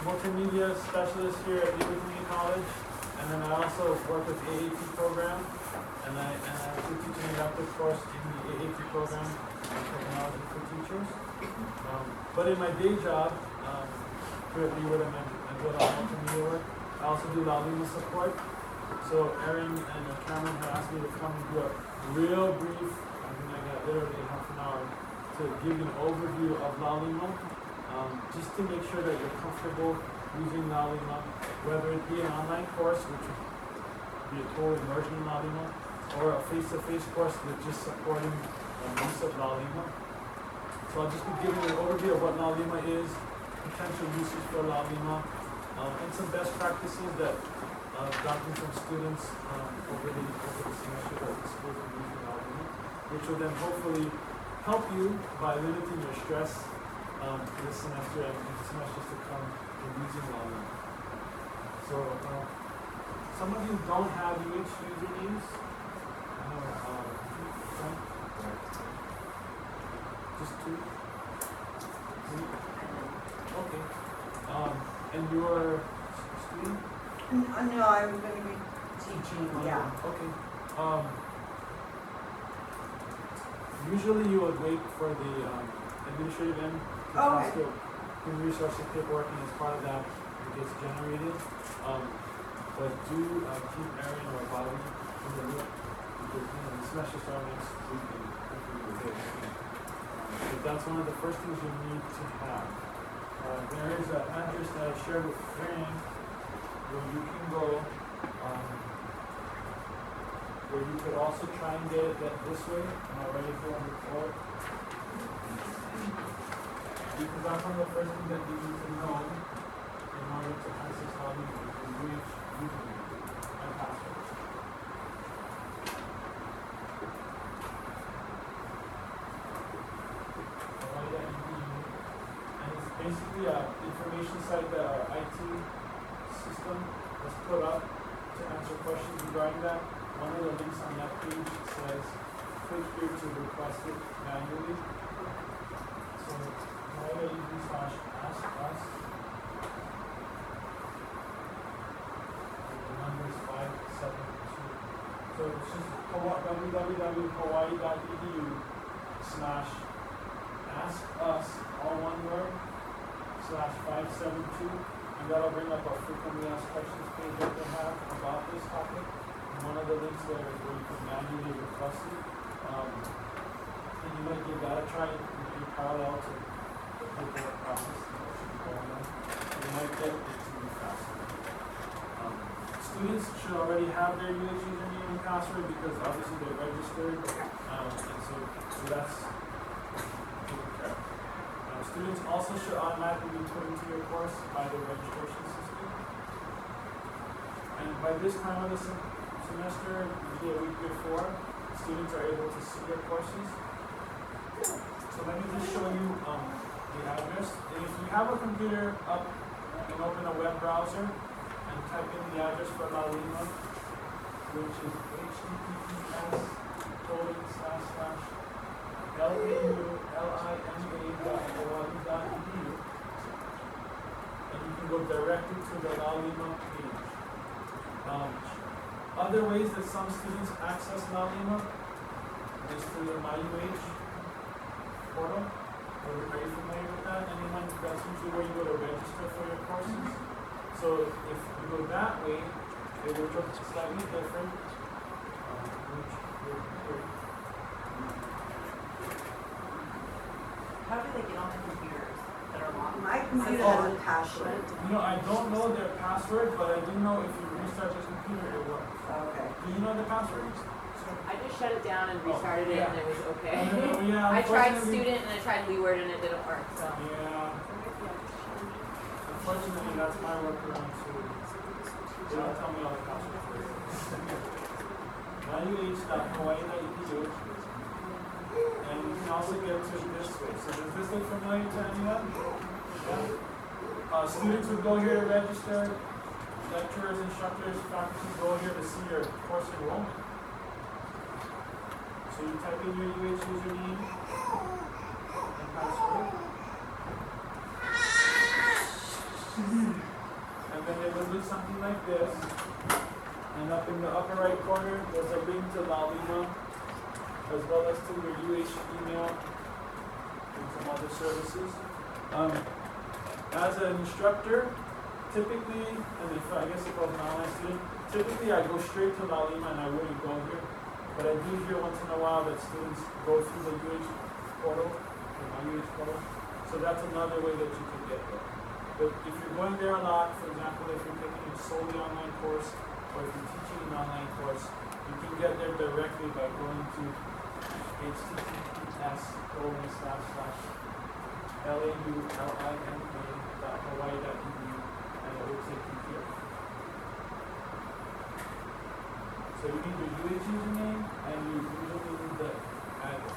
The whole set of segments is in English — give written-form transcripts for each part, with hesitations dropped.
multimedia specialist here at Liberty Community College, and then I also work with the AAT program, and I also teach an elective course in the AAT program on technology for teachers. But in my day job, here at Leeward, I do a lot of multimedia work. I also do Laulima support. So Erin and Cameron have asked me to come and do a real brief, I mean I got literally half an hour, to give you an overview of Laulima, just to make sure that you're comfortable using Laulima, whether it be an online course, which would be a total immersion in Laulima, or a face-to-face course with just supporting use of Laulima. So I'll just be giving you an overview of what Laulima is, potential uses for Laulima, and some best practices that I've gotten from students over the semester that the schools are using Laulima, which will then hopefully help you by limiting your stress this semester and semesters to come in using Laulima. So some of you don't have UH usernames. I know, just two? Three? Okay. And you're a student? No, I'm going to be teaching, yeah. Okay. Usually you would wait for the administrative end to pass the human resources paperwork, and as part of that, it gets generated. But do keep Erin or Bobby in the loop, because the semester starts next week, and hopefully you'll get it. But that's one of the first things you need to have. There is an address that I shared with Erin, where you can go, where you could also try and get it this way. Am I ready for on the floor? Because that's one of the first things that you need to know in order to access Laulima is which username and password. And it's basically an information site that our IT system has put up to answer questions regarding that. One of the links on that page says, click here to request it manually. So, /ask us. The number is 572. So it's just www.hawaii.edu/ask us, all one word, /572. And that'll bring up a frequently asked questions page that they have about this topic. And one of the links there is where you can manually request it. And you might give that a try in parallel to the paperwork process that should be going on. You might get it to be faster. Students should already have their UH username and password because obviously they're registered. And so that's taken care of. Students also should automatically be put into your course by the registration system. And by this time of the semester, usually a week before, students are able to see their courses. So let me just show you the address. And if you have a computer up, you can open a web browser and type in the address for Laulima, which is https://laulima.hawaii.edu, and you can go directly to the Laulima page. Other ways that some students access Laulima is through the MyUH portal. Are you familiar with that? Anyone? That's usually where you go to register for your courses. So if you go that way, it will look slightly different. How do they get on the computers that are locked? My computer has a password. You know, I don't know their password, but I do know if you restart your computer, it works. Okay. Do you know the password? I just shut it down and restarted it, and it was okay. Yeah, I tried student and I tried Leeward and it didn't work. So. Yeah. Unfortunately, that's my workaround too. They don't tell me all the passwords. MyUH.hawaii.edu. And you can also get to this way. So does this look familiar to anyone? Yeah. Students would go here to register. Lecturers, instructors, faculty go here to see your course enrollment. So you type in your UH username and password. something like this. And up in the upper right corner, there's a link to Laulima, as well as to your UH email and some other services. As an instructor, typically, and I guess if I was an online student, typically I go straight to Laulima and I wouldn't go here. But I do hear once in a while that students go through the UH portal, or my UH portal. So that's another way that you can get there. But if you're going there a lot, for example, if you're taking a solely online course, or if you're teaching an online course, you can get there directly by going to https://laulima.hawaii.edu, and it will take you here. So you need your UH username, and you usually need the address.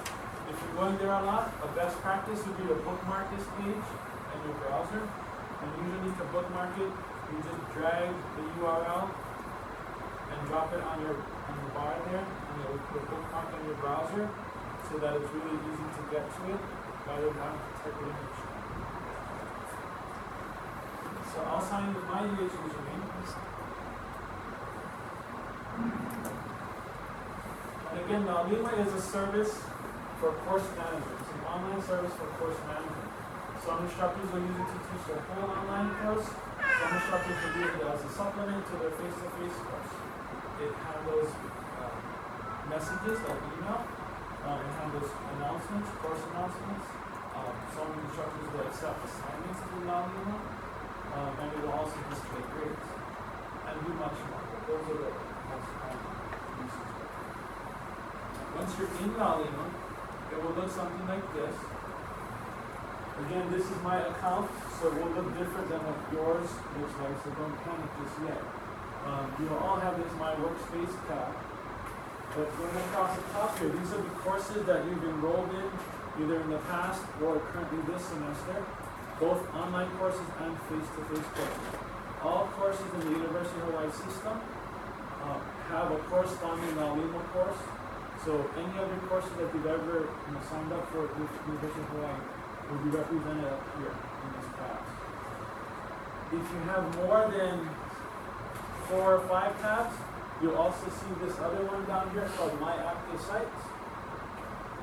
If you're going there a lot, a best practice would be to bookmark this page in your browser. And usually to bookmark it, you just drag the URL and drop it on your bar there, and it will put bookmark on your browser so that it's really easy to get to it rather than having to type it in each time. So I'll sign in with my UH username. And again, Laulima is a service for course management. It's an online service for course management. Some instructors will use it to teach their whole online course. Some instructors will use it as a supplement to their face-to-face course. It handles messages like email. It handles announcements, course announcements. Some instructors will accept assignments through Laulima. And it will also display grades. And do much more. But those are the most common uses. Once you're in Laulima, it will look something like this. Again, this is my account, so it will look different than what yours looks like, so don't panic just yet. You will all have this My Workspace tab. But going across the top here, these are the courses that you've enrolled in, either in the past or currently this semester, both online courses and face-to-face courses. All courses in the University of Hawaii system have a corresponding Laulima course. So any of your courses that you've ever signed up for with University of Hawaii will be represented up here in this tabs. If you have more than 4 or 5 tabs, you'll also see this other one down here called My Active Sites,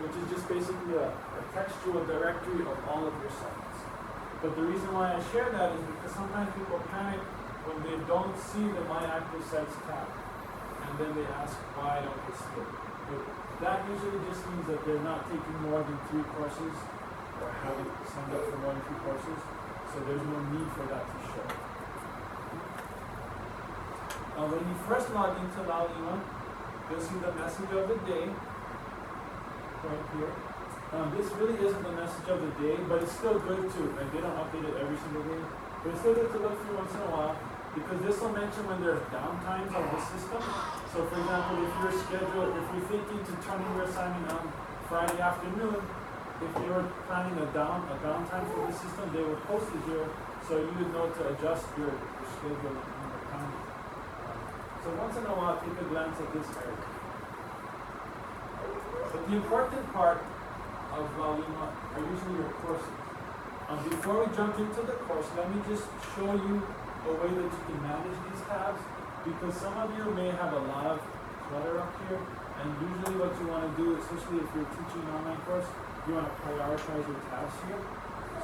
which is just basically a textual directory of all of your sites. But the reason why I share that is because sometimes people panic when they don't see the My Active Sites tab, and then they ask, why don't they see it? But that usually just means that they're not taking more than 3 courses or haven't signed up for more than 3 courses, so there's no need for that to show. When you first log into Laulima, you'll see the message of the day right here. This really isn't the message of the day, but it's still good to, and they don't update it every single day, but it's still good to look through once in a while, because this will mention when there's downtimes of the system. So for example, if you're thinking to turn in your assignment on Friday afternoon, if they were planning a downtime for the system, they would post it here, so you would know to adjust your schedule and your time. So once in a while, take a glance at this area. But the important part of Laulima are usually your courses. Before we jump into the course, let me just show you a way that you can manage these tabs, because some of you may have a lot of clutter up here, and usually what you want to do, especially if you're teaching an online course, you want to prioritize your tabs here.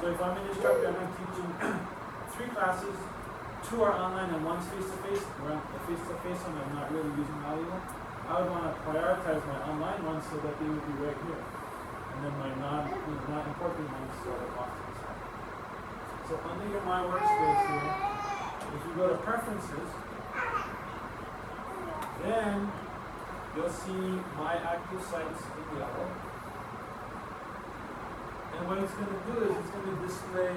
So if I'm an instructor and I'm teaching 3 classes, 2 are online and 1's face-to-face, or a face-to-face one I'm not really using Laulima, I would want to prioritize my online ones so that they would be right here. And then my not important ones sort of off to the side. So under your My Workspace here, if you go to Preferences, then you'll see My Active Sites in yellow. And what it's going to do is it's going to display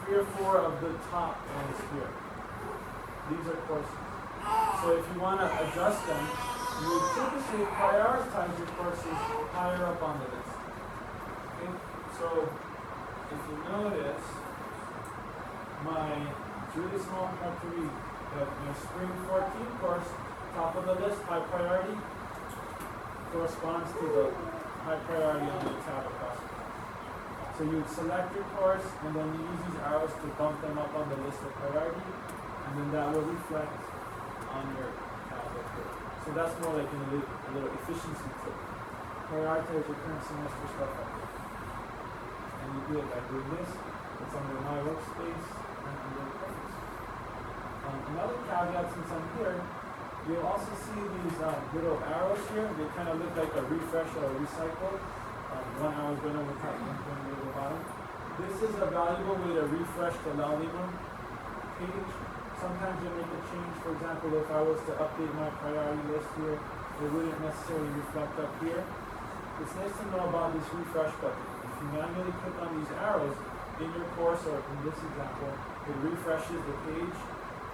3 or 4 of the top ones here. These are courses. So if you want to adjust them, you would typically prioritize your courses higher up on the list. Okay? So if you notice, my really small hard to read, but my Spring 14 course, top of the list, high priority, corresponds to the high priority on the tab across the top. So you would select your course, and then you use these arrows to bump them up on the list of priority. and then that will reflect on your tablet here. So that's more like a little efficiency tip. Prioritize your current semester stuff like that. And you do it by doing this. It's under My Workspace and under Preference. Another caveat since I'm here, you'll also see these little arrows here. They kind of look like a refresh or a recycle. 1 hour is going to look at the bottom. This is a valuable way to refresh the Laulima page. Sometimes you make a change. For example, if I was to update my priority list here, it wouldn't necessarily reflect up here. It's nice to know about this refresh button. If you manually click on these arrows in your course, or in this example, it refreshes the page,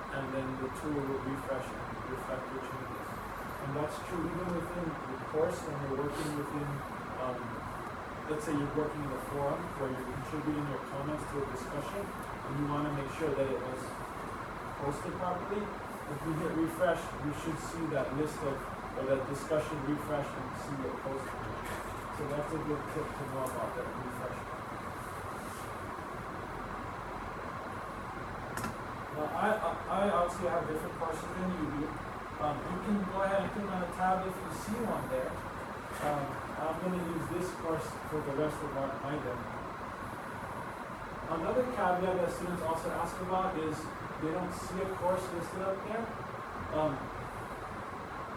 and then the tool will refresh and reflect your changes. And that's true even within the course when you're working within, let's say you're working in a forum where you're contributing your comments to a discussion, and you want to make sure that it was posted properly. If you hit refresh, you should see that list of, or that discussion refresh and see it posted. So that's a good tip to know about that refresh. I obviously have different courses than you do. You can go ahead and click on a tab if you see one there. I'm going to use this course for the rest of my demo. Another caveat that students also ask about is they don't see a course listed up there.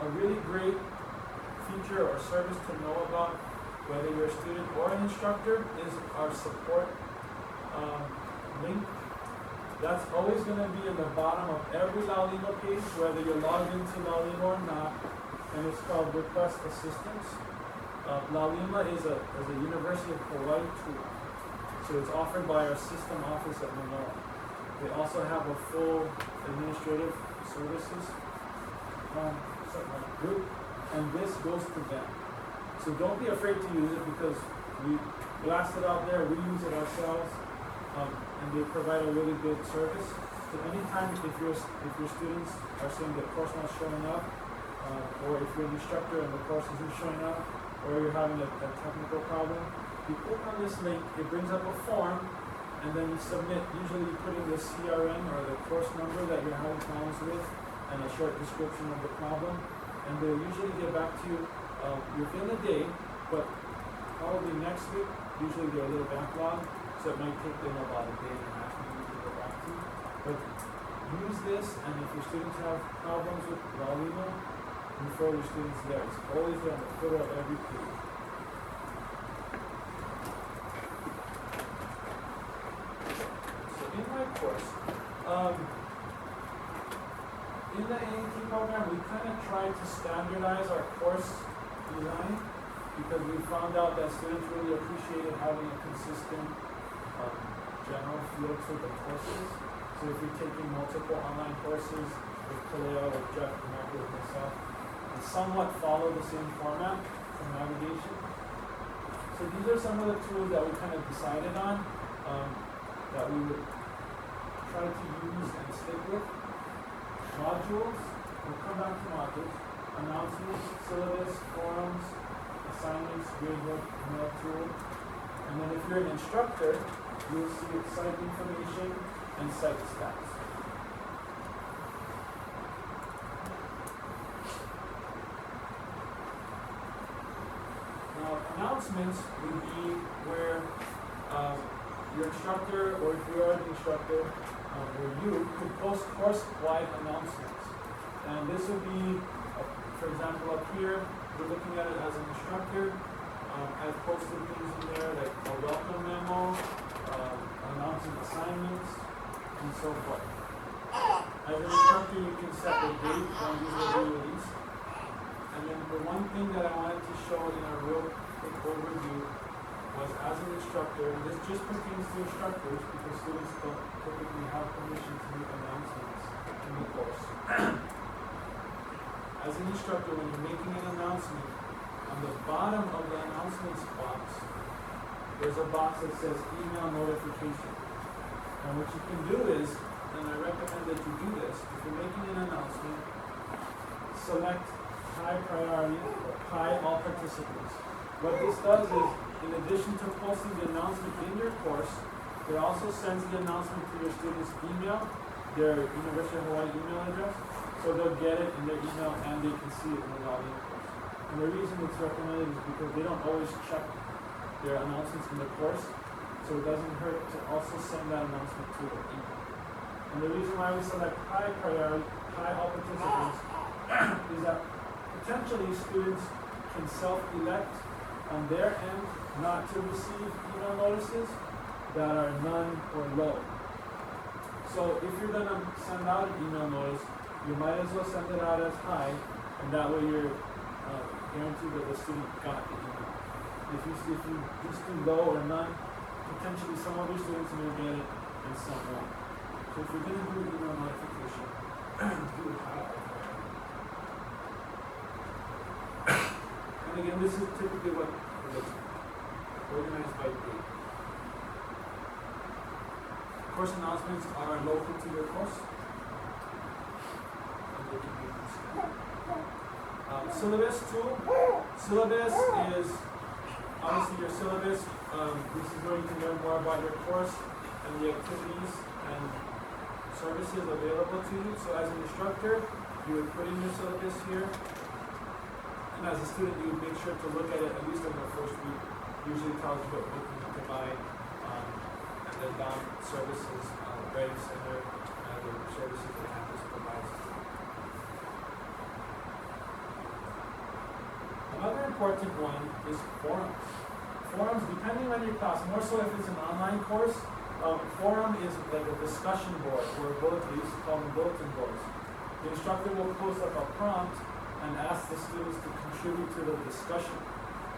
A really great feature or service to know about, whether you're a student or an instructor, is our support link. That's always going to be in the bottom of every Laulima page, whether you're logged into Laulima or not, and it's called Request Assistance. Laulima is a University of Hawaii tool, so it's offered by our system office at Manoa. They also have a full administrative services group, and this goes to them. So don't be afraid to use it, because we blast it out there, we use it ourselves. And they provide a really good service. So anytime if your students are saying the course not showing up, or if you're an instructor and the course isn't showing up, or you're having a technical problem, you click on this link, it brings up a form, and then you submit. Usually you put in the CRN or the course number that you're having problems with, and a short description of the problem, and they'll usually get back to you within a day, but probably next week. Usually they're a little backlogged. So it might take them about a day and a half maybe to go back to. But use this, and if your students have problems with Laulima, refer your students there. It's always there on the footer of every page. So in my course, in the AAT program, we kind of tried to standardize our course design, because we found out that students really appreciated having a consistent general feel to the courses. So if you're taking multiple online courses with Kaleo, with Jeff, and Michael, with myself, and somewhat follow the same format for navigation. So these are some of the tools that we kind of decided on that we would try to use and stick with. Modules, we'll come back to modules. Announcements, syllabus, forums, assignments, gradebook, mail tool. And then if you're an instructor, you'll see site information and site stats. Now, announcements would be where your instructor, or if you are the instructor, or you could post course-wide announcements. And this would be, for example, up here, we're looking at it as an instructor. I've posted things in there like a welcome memo, announcing assignments, and so forth. As an instructor, you can set the date when these will be released. And then the one thing that I wanted to show in a real quick overview was, as an instructor, and this just pertains to instructors because students don't typically have permission to make announcements in the course. As an instructor, when you're making an announcement, on the bottom of the announcements box, there's a box that says email notification. And what you can do is, and I recommend that you do this, if you're making an announcement, select high priority or high all participants. What this does is, in addition to posting the announcement in your course, it also sends the announcement to your students' email, their University of Hawaii email address, so they'll get it in their email and they can see it in the Laulima course. And the reason it's recommended is because they don't always check their announcements in the course, so it doesn't hurt to also send that announcement to their email. And the reason why we select high priority, high all participants, is that potentially students can self-elect on their end not to receive email notices that are none or low. So if you're gonna send out an email notice, you might as well send it out as high, and that way you're guaranteed that the student got the email. If you just do low or none, potentially some of your students may get it and some won't. So if you're gonna do email notification, do it high. And again, this is typically what is organized by date. Course announcements are local to your course. And they can be considered. Syllabus tool. Syllabus is obviously your syllabus. This is where you can learn more about your course and the activities and services available to you. So as an instructor, you would put in your syllabus here. And as a student, you would make sure to look at it at least in the first week. Usually tells you what book you need to buy. And then down services, Writing Center, and the services the campus provides. Another important one is forums. Forums, depending on your class, more so if it's an online course, forum is like a discussion board, or they used to call them bulletin boards. The instructor will post up a prompt and ask the students to contribute to the discussion.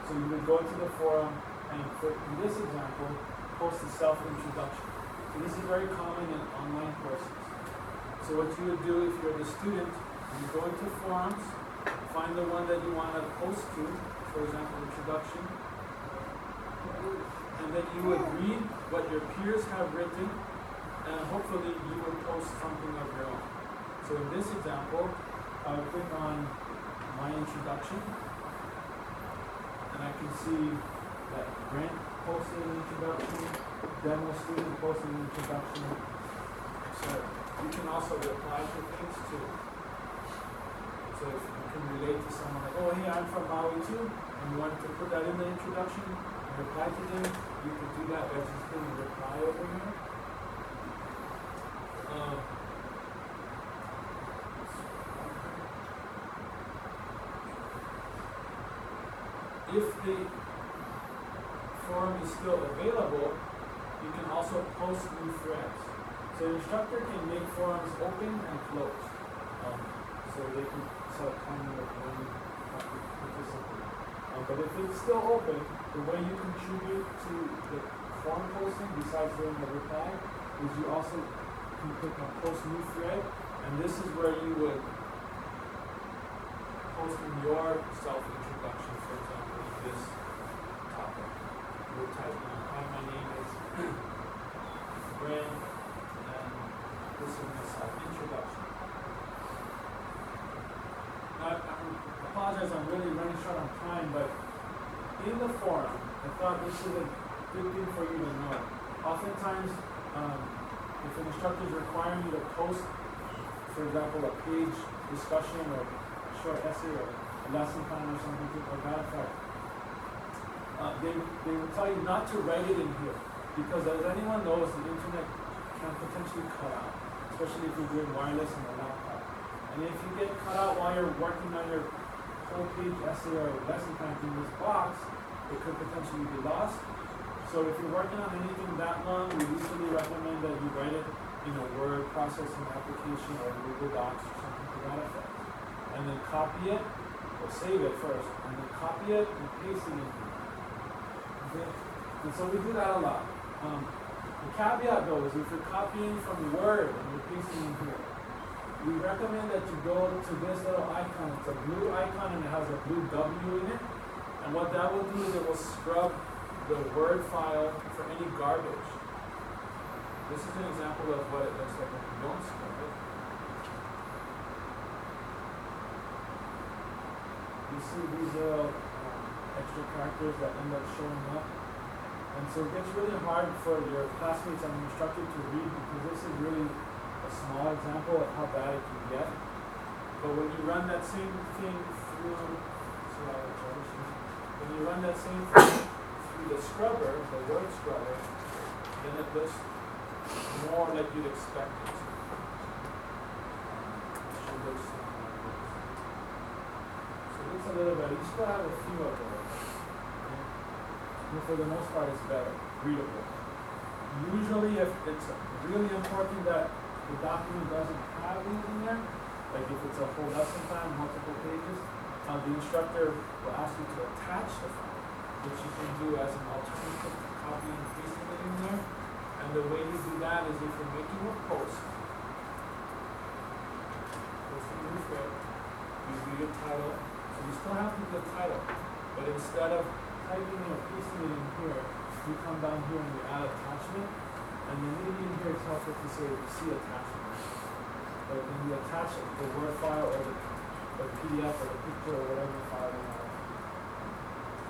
So you would go to the forum and in this example, post a self-introduction. So this is very common in online courses. So what you would do if you're the student, you go into forums, find the one that you want to post to, for example, introduction, and then you would read what your peers have written, and hopefully you would post something of your own. So in this example, I would click on my introduction, and I can see that Grant posted an introduction, demo student posted an introduction, etc. You can also reply to things too. So if you can relate to someone like, oh hey, I'm from Maui too, and you wanted to put that in the introduction and reply to them, you can do that by just putting a reply over here. If the forum is still available, you can also post new threads. So the instructor can make forums open and closed. So they can set a timer of when you have to participate. But if it's still open, the way you contribute to the forum posting, besides doing the reply, is you also can click on post new thread, and this is where you would post in your self-introduction, for example, in this topic. You would type in, hi, my name is Brand, and this is my self-introduction. I apologize, I'm really running short on time, but in the forum, I thought this is a good thing for you to know. Oftentimes, if an instructor is requiring you to post, for example, a page discussion or a short essay or a lesson plan or something like that effect, they will tell you not to write it in here, because as anyone knows, the internet can potentially cut out, especially if you're doing wireless on a laptop. And if you get cut out while you're working on your whole page essay or lesson plan in this box, it could potentially be lost. So if you're working on anything that long, we usually recommend that you write it in a word processing application or Google Docs or something to that effect. And then copy it, or save it first, and then copy it and paste it in here. Okay? And so we do that a lot. The caveat though is if you're copying from Word and you're pasting in here, we recommend that you go to this little icon. It's a blue icon and it has a blue W in it. And what that will do is it will scrub the Word file for any garbage. This is an example of what it looks like when you don't scrub it. You see these little extra characters that end up showing up. And so it gets really hard for your classmates and instructor to read because this is really a small small example of how bad it can get. But when you run that same thing through, when you run that same thing through the scrubber, the word scrubber, then it looks more like you'd expect it to. It should look something like this. So it looks a little better. You still have a few of those. Okay? But for the most part, it's better, readable. Usually, if it's really important that the document doesn't have these in there, like if it's a whole lesson plan, multiple pages, the instructor will ask you to attach the file, which you can do as an alternative to copying and pasting it in there. And the way you do that is if you're making a post, posting your fit, you do your title, so you still have to do the title, but instead of typing or pasting it in here, you come down here and you add attachment, and then maybe in here it's helpful to say see attachment. But when you attach the Word file or the PDF or the picture or whatever file you have,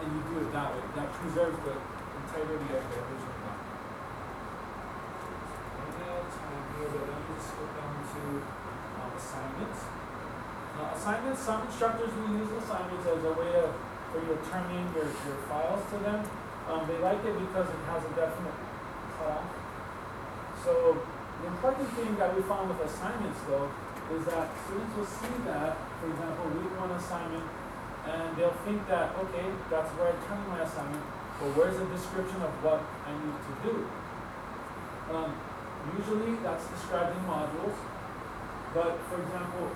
and you do it that way, that preserves the integrity of the original document. Time here, but let me just go down to assignments. Assignments, some instructors will use assignments as a way for you to turn in your files to them. They like it because it has a definite cutoff. So the important thing that we found with assignments though is that students will see that, for example, week 1 assignment, and they'll think that, okay, that's where I turn in my assignment, but where's the description of what I need to do? Usually that's described in modules, but for example,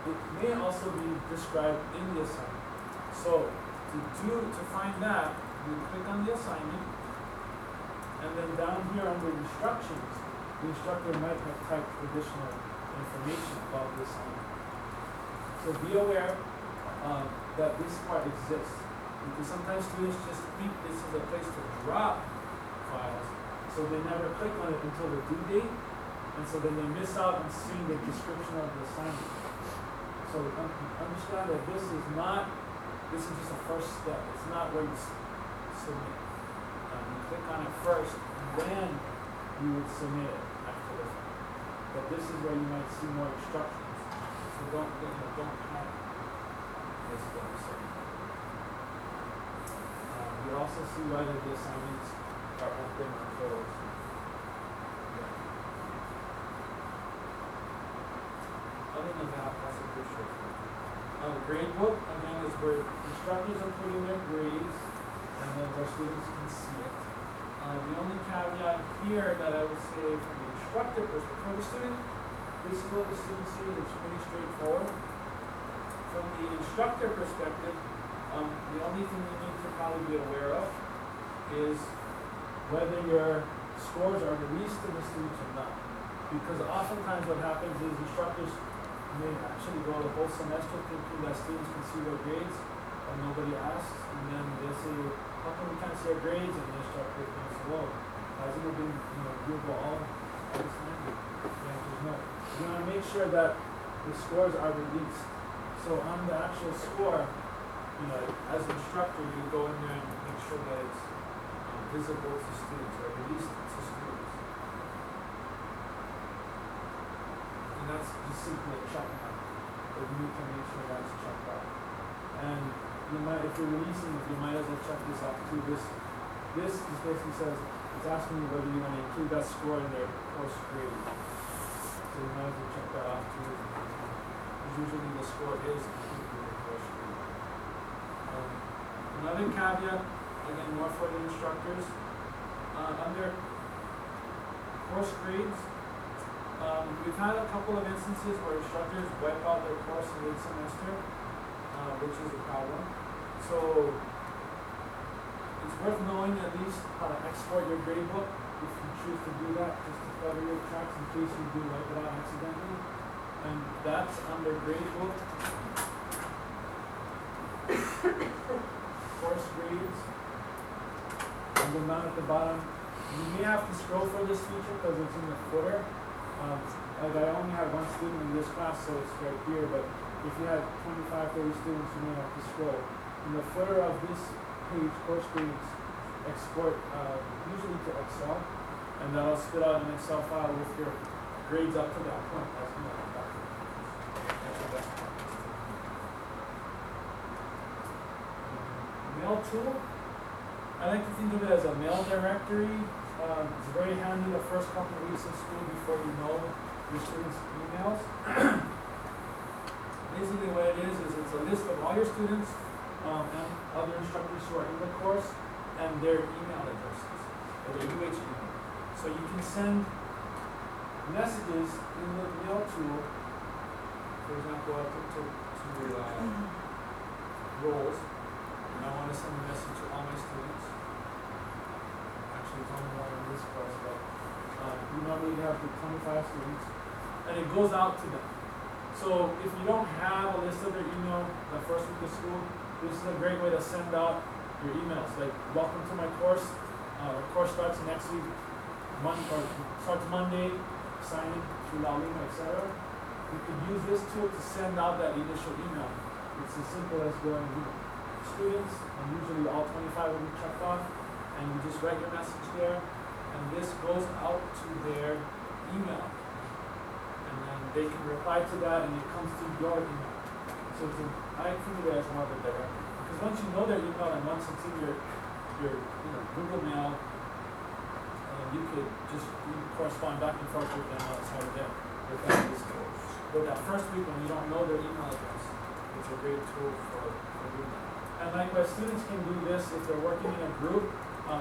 it may also be described in the assignment. So to find that, you click on the assignment, and then down here under instructions, the instructor might have typed additional information about the assignment. So be aware that this part exists, because sometimes students just think this is a place to drop files, so they never click on it until the due date, and so then they miss out on seeing the description of the assignment. So understand that this is just a first step. It's not where you submit. You click on it first, then you would submit it after the fact. But this is where you might see more instructions. So don't panic. This is what I'm saying. You also see whether the assignments are open or closed. Other than that, that's a good straightforward. The grade book, again, is where instructors are putting their grades, and then their students can see it. The only caveat here that I would say from the instructor perspective, for the student, this is what the student sees, it's pretty straightforward. From the instructor perspective, the only thing you need to probably be aware of is whether your scores are released to the students or not. Because oftentimes what happens is instructors may actually go the whole semester thinking that students can see their grades, and nobody asks, and then they'll say, how come we can't see our grades? And the instructor thinks, well, hasn't it been viewable all this time? The answer is no. You want to make sure that the scores are released. So on the actual score, as an instructor, you go in there and make sure that it's visible to students or released to students. And that's just simply a check mark. But you need to make sure that's checked out. And if you're releasing it, you might as well check this off too. This just basically says, it's asking you whether you want to include that score in their course grade. So you might as well check that off too. Usually the score is included in the course grade. Another caveat, again, more for the instructors, under course grades, we've had a couple of instances where instructors wipe out their course in mid-semester, which is a problem. So it's worth knowing at least how to export your grade book if you choose to do that, just to cover your tracks in case you do wipe it out accidentally. And that's under grade book. Course grades. And then down at the bottom, you may have to scroll for this feature because it's in the footer. Like I only have one student in this class, so it's right here, but if you had 25, 30 students, you may have to scroll. In the footer of this page, course grades export usually to Excel, and that'll spit out an Excel file with your grades up to that point. That's the best part. Mail tool. I like to think of it as a mail directory. It's very handy the first couple of weeks of school before you know your students' emails. Basically what it is it's a list of all your students and other instructors who are in the course and their email addresses, or their UH email. So you can send messages in the mail tool, for example, roles, and I want to send a message to all my students. Actually, it's only one in this course, but we normally have the 25 students, and it goes out to them. So if you don't have a list of their email the first week of school, this is a great way to send out your emails. Like, welcome to my course. Our course starts next week, starts Monday, sign in through Laulima, etc. You could use this tool to send out that initial email. It's as simple as going to students, and usually all 25 will be checked off, and you just write your message there, and this goes out to their email. And then they can reply to that, and it comes to your email. So I think of it as more of a directory. Because once you know their email, and once it's in your Google Mail, you could just correspond back and forth with them outside of there without this tool. But that first week when you don't know their email address, it's a great tool for doing that. And likewise, students can do this if they're working in a group.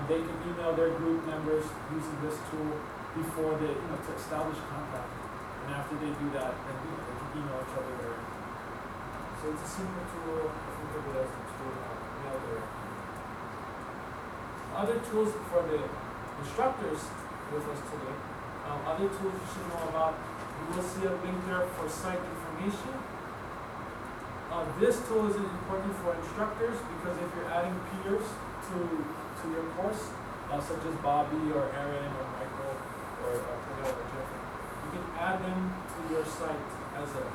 They can email their group members using this tool before they, to establish contact. And after they do that, then they can email each other there. So it's a simple tool. I think of it as a tool mail there. Other tools for the instructors with us today. Other tools you should know about. You will see a link there for site information. This tool is important for instructors because if you're adding peers to your course, such as Bobby or Aaron or Michael or Pernell or Jeffrey, you can add them to your site as a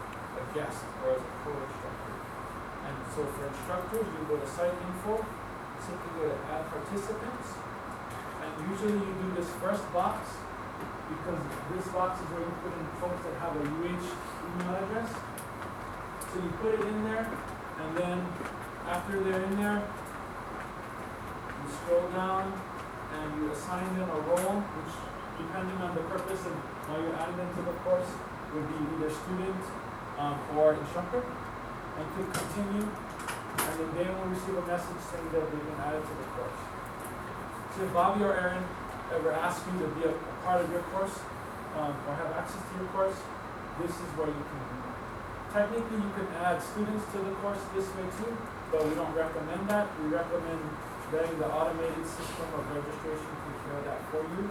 guest or as a co-instructor. And so for instructors, you go to site info, simply go to add participants, and usually you do this first box because this box is where you put in folks that have a UH email address. So you put it in there, and then after they're in there, you scroll down and you assign them a role, which depending on the purpose and why you're adding them to the course, would be either student or instructor, and click continue, and then they will receive a message saying that they've been added to the course. So if Bobby or Aaron ever ask you to be a part of your course or have access to your course, this is where you can do that. Technically, you can add students to the course this way too, but we don't recommend that. We recommend letting the automated system of registration take care of that for you,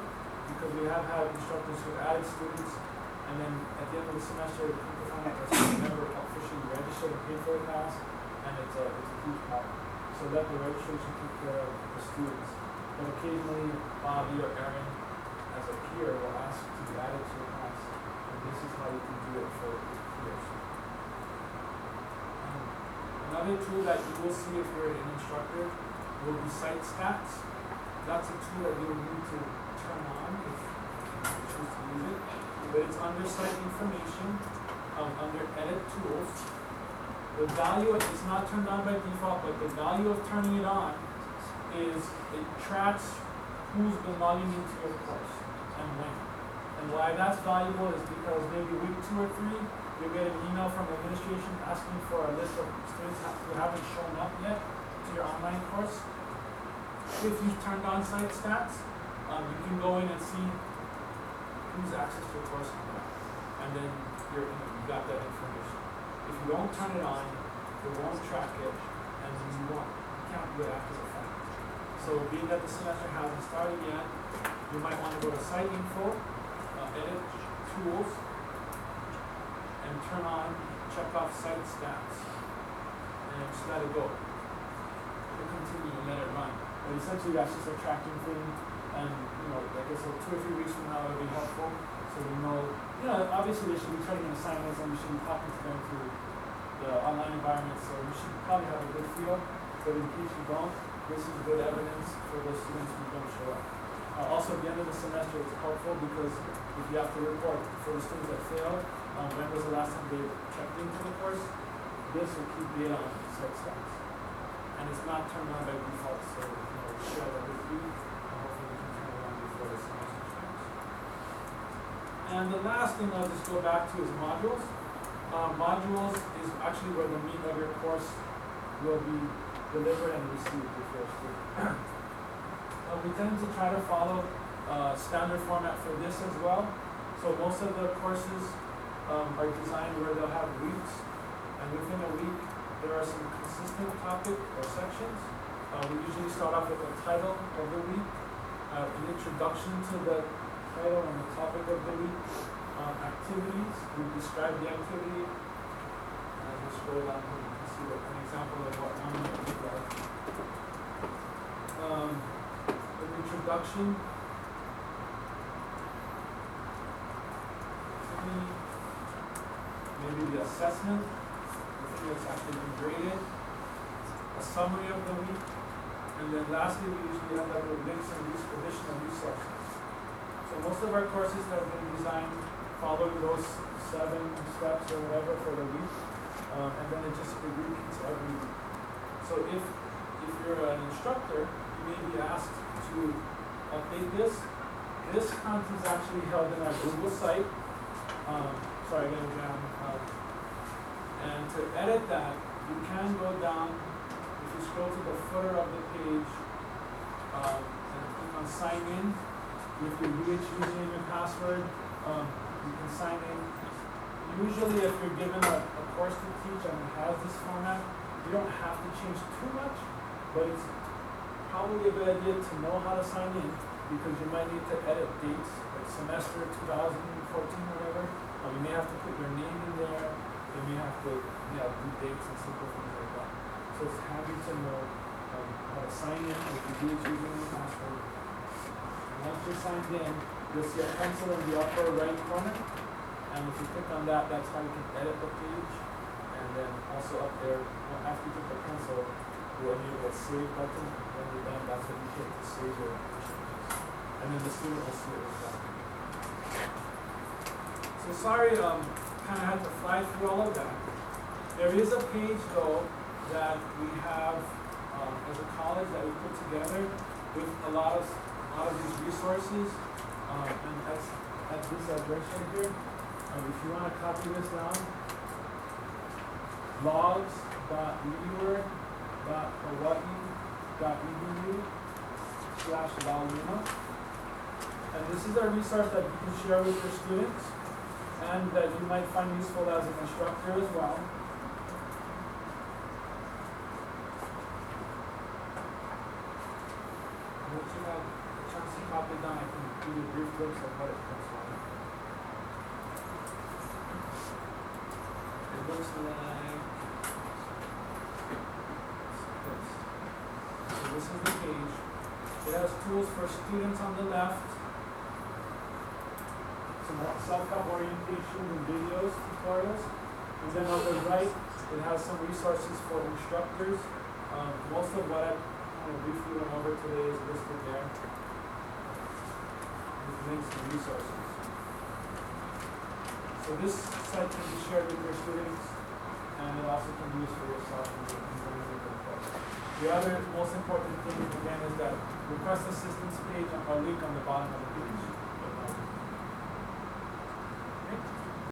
because we have had instructors who added students, and then at the end of the semester, people find out that they never officially registered and paid for the class, and it's a huge problem. So let the registration take care of the students. But occasionally, Bobby or Aaron, as a peer, will ask to be added to the class, and this is how you can do it for peers. Another tool that you will see if you're an instructor will be site stats. That's a tool that you will need to turn on if you choose to use it. But it's under site information, under edit tools. The value, it's not turned on by default, but the value of turning it on is it tracks who's been logging into your course and when. And why that's valuable is because maybe week 2 or 3, you'll get an email from administration asking for a list of students who haven't shown up yet to your online course. If you've turned on site stats, you can go in and see who's access to your course and not. And then you got that information. If you don't turn it on, it won't track it, and you can't do it after the fact. So being that the semester hasn't started yet, you might want to go to site info, edit tools, and turn on, check off site stats, and just let it go. You'll continue and let it run. But essentially that's just a tracking thing, and like I said, 2 or 3 weeks from now it'll be helpful, so we know, obviously they should be turning in assignments and we should be talking to them through the online environment, so you should probably have a good feel, but in case you don't, this is good evidence for those students who don't show up. Also, at the end of the semester, it's helpful because if you have to report for the students that failed, when was the last time they checked into the course, this will keep data on site stats. And it's not turned on by default, so we share that with you, and hopefully we can turn it on before the semester starts. And the last thing I'll just go back to is modules. Modules is actually where the meat of your course will be delivered and received before a student. We tend to try to follow standard format for this as well. So most of the courses are designed where they'll have weeks, and within a week there are some consistent topic or sections. We usually start off with the title of the week, an introduction to the title and the topic of the week, activities, we describe the activity, and as we scroll down here you can see an example of what one might look like. An introduction, maybe the assessment, the thing that's actually been graded, a summary of the week, and then lastly we usually end up with links and additional resources. So most of our courses have been designed following those 7 steps or whatever for the week, and then it repeats every week. So if you're an instructor, you may be asked to update this. This content is actually held in our Google site. Sorry, I got it down. And to edit that, you can go down, if you scroll to the footer of the page, and click on sign in with your UH username and password, you can sign in. Usually if you're given a course to teach and it has this format, you don't have to change too much, but it's probably a good idea to know how to sign in because you might need to edit dates, like semester 2014 or whatever. You may have to put your name in there, you may have to do dates and simple things like that. So it's handy to know how to sign in if you do using the password. And once you're signed in, you'll see a pencil in the upper right corner. And if you click on that, that's how you can edit the page. And then also up there, after you click the pencil, you'll enable a save button. When you're done, that's what you hit to save your changes. And then the student will see it as well. So sorry, kind of had to fly through all of that. There is a page though that we have as a college that we put together with a lot of these resources, and that's at this address right here. If you want to copy this down, logs.leeward.hawaii.edu/Laulima. And this is a resource that you can share with your students and that you might find useful as an instructor as well. Once you have a chance to copy it down, I can give you a brief glimpse of what it looks like. It looks like this. So this is the page. It has tools for students on the left, some self-help orientation and videos, tutorials. And then on the right, it has some resources for instructors. Most of what I briefly went over today is listed there. With links to resources. So this site can be shared with your students, and it also can be used for yourself in learning with the course. The other most important thing, again, is that request assistance page or link on the bottom of the page.